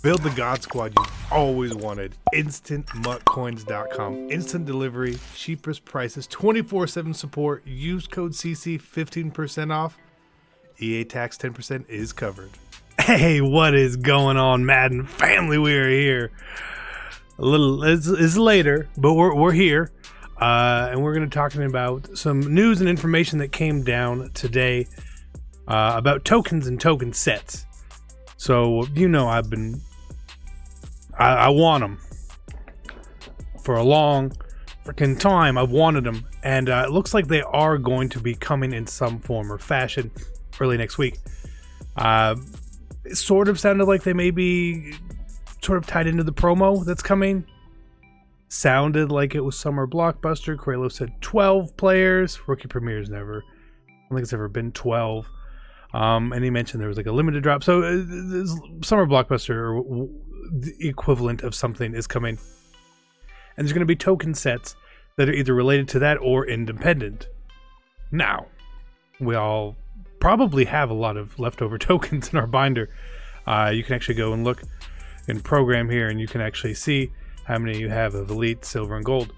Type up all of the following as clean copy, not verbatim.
Build the God Squad you've always wanted. InstantMuttCoins.com. Instant delivery, cheapest prices, 24/7 support. Use code CC, 15% off. EA tax 10% is covered. Hey, what is going on, Madden family? We are here. A little it's later, but we're here, and we're going to talk about some news and information that came down today about tokens and token sets. So you know, I want them for a long freaking time. I've wanted them, and it looks like they are going to be coming in some form or fashion early next week. It sort of sounded like they may be sort of tied into the promo that's coming. Sounded like it was Summer Blockbuster. Kralo said 12 players. Rookie Premier's never, I don't think it's ever been 12. And he mentioned there was like a limited drop. So Summer Blockbuster, or the equivalent of something, is coming. And there's going to be token sets that are either related to that or independent. Now, we all probably have a lot of leftover tokens in our binder. You can actually go and look in program here, and you can actually see how many you have of Elite, Silver, and Gold.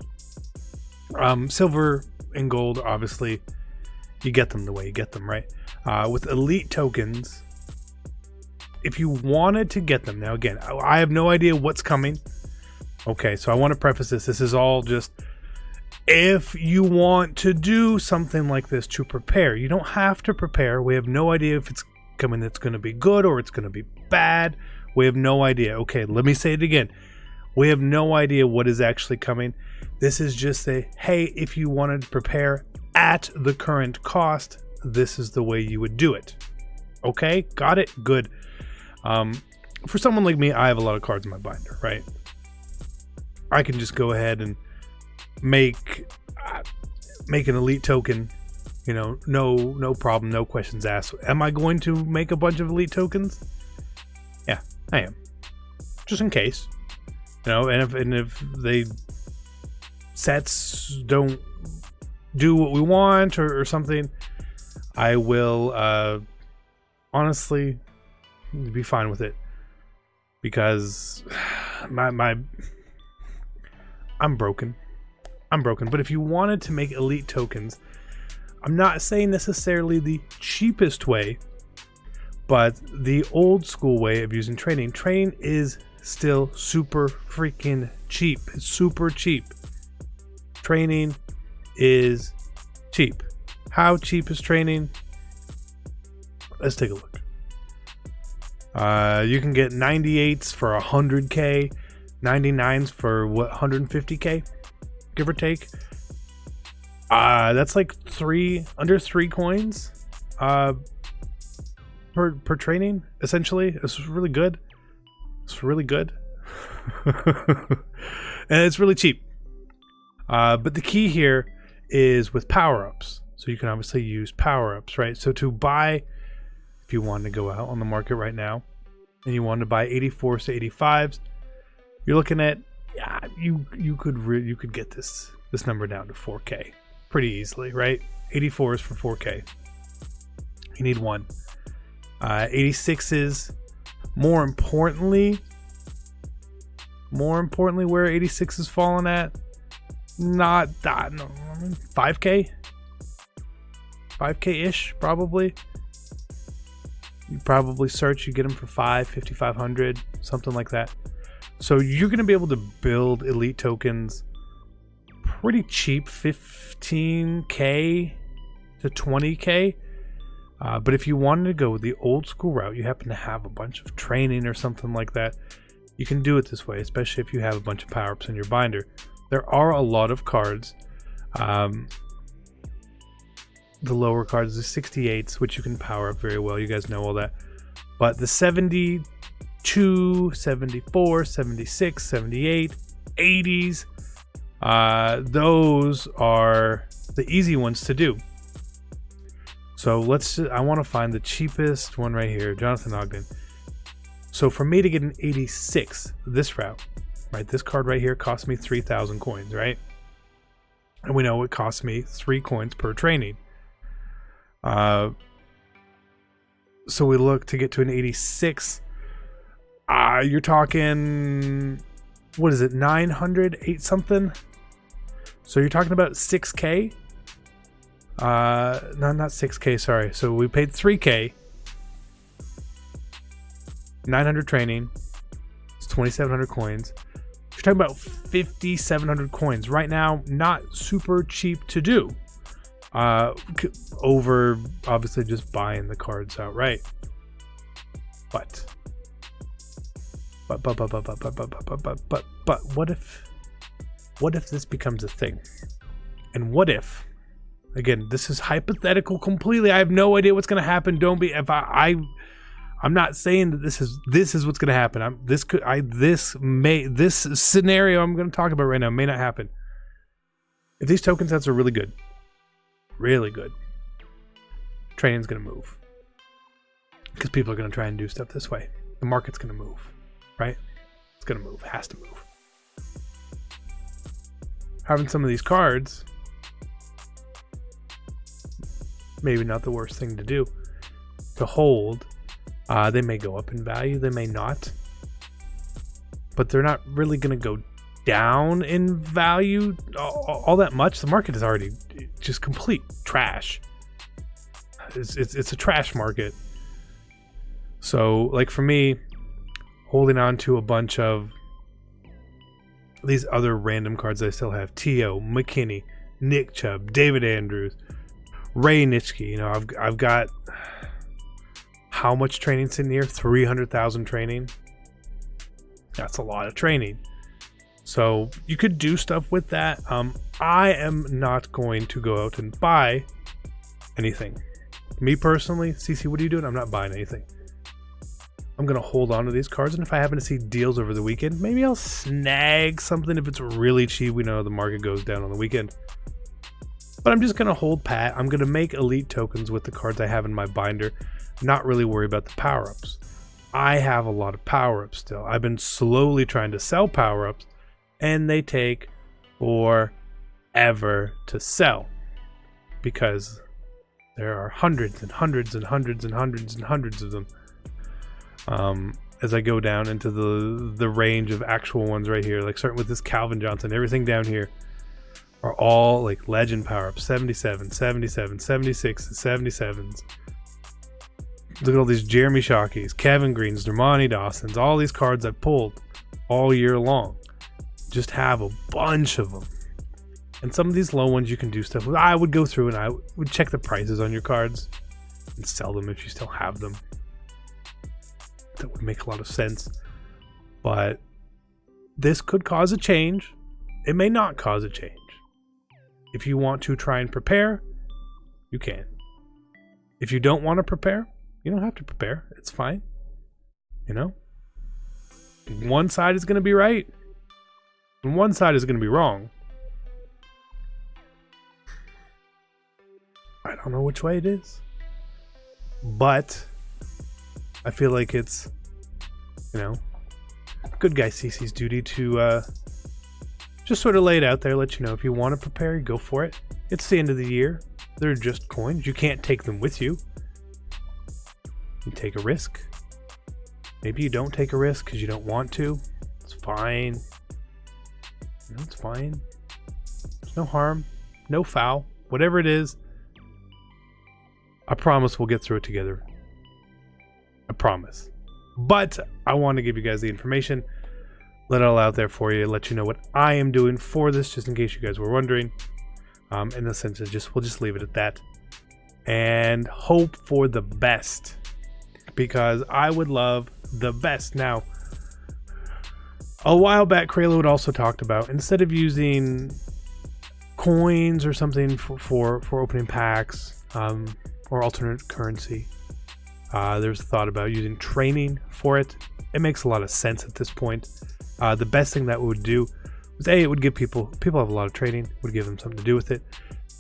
Silver and Gold, obviously, you get them the way you get them, right? With Elite tokens, if you wanted to get them, now again, I have no idea what's coming. Okay, so I want to preface this. This is all just if you want to do something like this to prepare. You don't have to prepare. We have no idea if it's coming that's going to be good or it's going to be bad. We have no idea. Okay, let me say it again. We have no idea what is actually coming. This is just a, hey, if you wanted to prepare at the current cost, this is the way you would do it. Okay, got it? Good. For someone like me, I have a lot of cards in my binder, right? I can just go ahead and make an Elite token, you know, no problem, no questions asked. Am I going to make a bunch of Elite tokens? Yeah, I am. Just in case. You know, and if they sets don't do what we want or something, I will honestly be fine with it, because I'm broken. But if you wanted to make Elite tokens, I'm not saying necessarily the cheapest way, but the old school way of using training. Training is still super freaking cheap. It's super cheap. Training is cheap. How cheap is training? Let's take a look. You can get 98s for 100k, 99s for what, 150k, give or take. That's like under 3 coins per training, essentially. It's really good. It's really good. And it's really cheap. But the key here is with power-ups. So you can obviously use power-ups, right? So to buy, if you wanted to go out on the market right now and you wanted to buy 84s to 85s, you're looking at, you could get this number down to 4k pretty easily, right? 84s for 4k. You need one. 86s, more importantly, where 86 is falling at, not that, no, 5k ish, probably. You probably search, you get them for 5,500, something like that. So you're going to be able to build Elite tokens pretty cheap, 15k to 20k. But if you wanted to go with the old school route, you happen to have a bunch of training or something like that, you can do it this way, especially if you have a bunch of power-ups in your binder. There are a lot of cards. The lower cards, the 68s, which you can power up very well. You guys know all that. But the 72, 74, 76, 78, 80s, those are the easy ones to do. So I want to find the cheapest one right here, Jonathan Ogden. So for me to get an 86, this route, right, this card right here cost me 3,000 coins, right? And we know it costs me 3 coins per training. So we look to get to an 86. You're talking, what is it, 908 something? So you're talking about 6K? No, not 6K, sorry. So we paid 3K, 900 training, it's 2,700 coins. You're talking about 5,700 coins. Right now, not super cheap to do. Over, obviously, just buying the cards outright. But what if this becomes a thing? And what if, again, this is hypothetical completely. I have no idea what's going to happen. Don't be, if I'm not saying that this is what's going to happen. This scenario I'm going to talk about right now may not happen. If these token sets are really good, training's going to move. Because people are going to try and do stuff this way. The market's going to move, right? It's going to move. It has to move. Having some of these cards, maybe not the worst thing to do. To hold, they may go up in value. They may not. But they're not really going to go down in value all that much. The market is already just complete trash. It's a trash market. So, like for me, holding on to a bunch of these other random cards I still have: T.O., McKinney, Nick Chubb, David Andrews, Ray Nitschke. You know, I've got how much training sitting here? 300,000 training. That's a lot of training. So you could do stuff with that. I am not going to go out and buy anything. Me personally, CC, what are you doing? I'm not buying anything. I'm going to hold on to these cards, and if I happen to see deals over the weekend, maybe I'll snag something if it's really cheap. We know the market goes down on the weekend. But I'm just going to hold pat. I'm going to make elite tokens with the cards I have in my binder, not really worry about the power-ups. I have a lot of power-ups still. I've been slowly trying to sell power-ups, and they take forever to sell because there are hundreds and hundreds and hundreds and hundreds and hundreds of them. As I go down into the range of actual ones right here, like starting with this Calvin Johnson, everything down here are all like legend power-ups, 77, 77, 76, 77s. Look at all these Jeremy Shockeys, Kevin Greens, Dermontti Dawsons, all these cards I've pulled all year long. Just have a bunch of them. And some of these low ones you can do stuff with. I would go through and I would check the prices on your cards and sell them if you still have them. That would make a lot of sense. But this could cause a change. It may not cause a change. If you want to try and prepare, you can. If you don't want to prepare, you don't have to prepare. It's fine. You know? One side is going to be right, and one side is going to be wrong. I don't know which way it is. But I feel like it's, you know, good guy CC's duty to just sort of lay it out there, let you know if you want to prepare, go for it. It's the end of the year. They're just coins. You can't take them with you. You take a risk. Maybe you don't take a risk because you don't want to. It's fine. You know, it's fine. There's no harm, no foul. Whatever it is, I promise we'll get through it together. I promise. But I want to give you guys the information, let it all out there for you, let you know what I am doing for this, just in case you guys were wondering. In the sense of we'll just leave it at that and hope for the best, because I would love the best. Now, a while back, Kralo had also talked about, instead of using coins or something for opening packs or alternate currency, there's a thought about using training for it. It makes a lot of sense at this point. The best thing that would do was, it would give people have a lot of training, would give them something to do with it,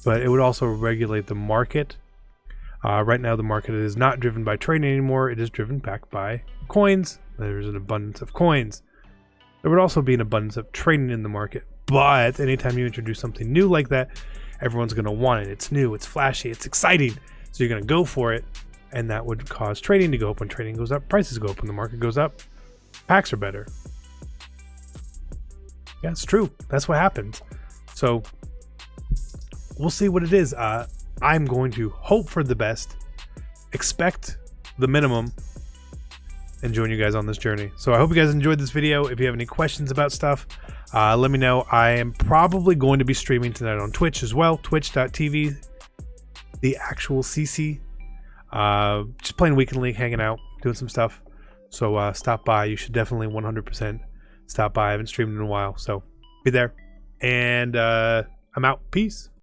but it would also regulate the market. Right now, the market is not driven by training anymore. It is driven back by coins. There's an abundance of coins. There would also be an abundance of training in the market, but anytime you introduce something new like that, everyone's going to want it. It's new, it's flashy, it's exciting, so you're going to go for it, and that would cause trading to go up. When trading goes up, prices go up. When the market goes up, Packs are better. Yeah, it's true. That's what happens. So we'll see what it is. I'm going to hope for the best, expect the minimum, and join you guys on this journey. So I hope you guys enjoyed this video. If you have any questions about stuff, let me know. I am probably going to be streaming tonight on Twitch as well. Twitch.tv, the actual CC. Just playing Weekend League, hanging out, doing some stuff. So stop by. You should definitely 100% stop by. I haven't streamed in a while, so be there. And I'm out. Peace.